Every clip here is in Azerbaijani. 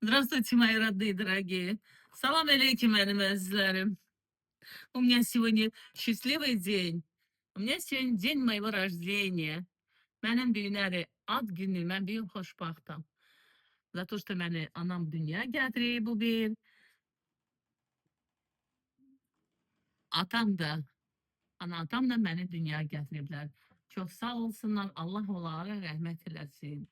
Здравствуйте, мои родные, дорогие. Салам алейкум, benim azizlerim. У меня сегодня счастливый день. У меня сегодня день моего rождения. Mənim dünyəri ad günü, mən büyük xoşbaxtam. За то, что məni anam dünya gətirib bu bir. Atam da, atam da məni dünya gətiriblər. Çox sağ olsunlar, Allah onlara rəhmət eləsin.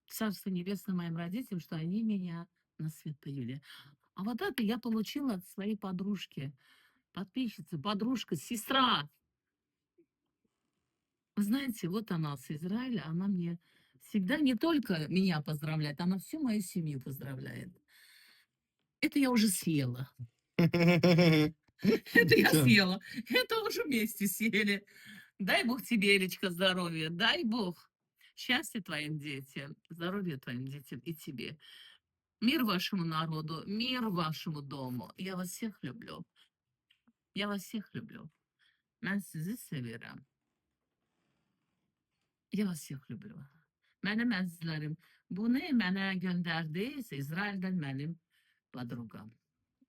Царство небесное моим родителям, что они меня на свет привели. А вот это я получила от своей подружки, подписчицы, подружка, сестра. Вы знаете, вот она с Израиля, она мне всегда не только меня поздравляет, она всю мою семью поздравляет. Это я уже съела. Это я Чё? съела. Это уже вместе съели. Дай Бог тебе, Элечка, здоровья. Дай Бог счастья твоим детям, здоровья твоим детям и тебе. Мир вашему народу, мир вашему дому. Я вас всех люблю. Я вас всех люблю. Mən sizi sevirəm. Я вас всех люблю. Mənim əzizlərim, bunu mənə göndərdi İsraildən mənim подругам.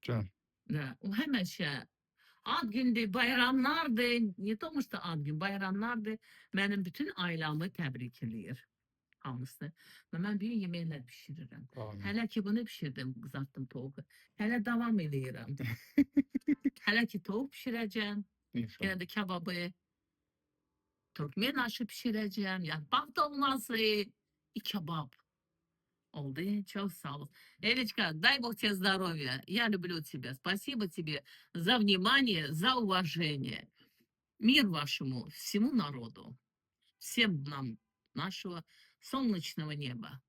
Чё? Да, o həmişə ad gündür, bayramlardır, не тому что ad gün, bayramlardır. Mənim bütün ailəmi təbrik eləyir hamısını. Və mən büyük yeməklər bişirirəm. Amin. Hələ ki bunu bişirdim, qızartdım tovuğu. Hələ davam eləyirəm. Hələ ki tovuq bişirəcəm, İnşallah. yenə də kebabı, Türkmen aşı pişireceğim. Yaprak dolması, и кебаб. Oldu. Çok sağ ol. Элечка, дай Бог тебе здоровья. Я люблю тебя. Спасибо тебе за внимание, за уважение. Мир вашему, всему народу. Всем нам нашего солнечного неба.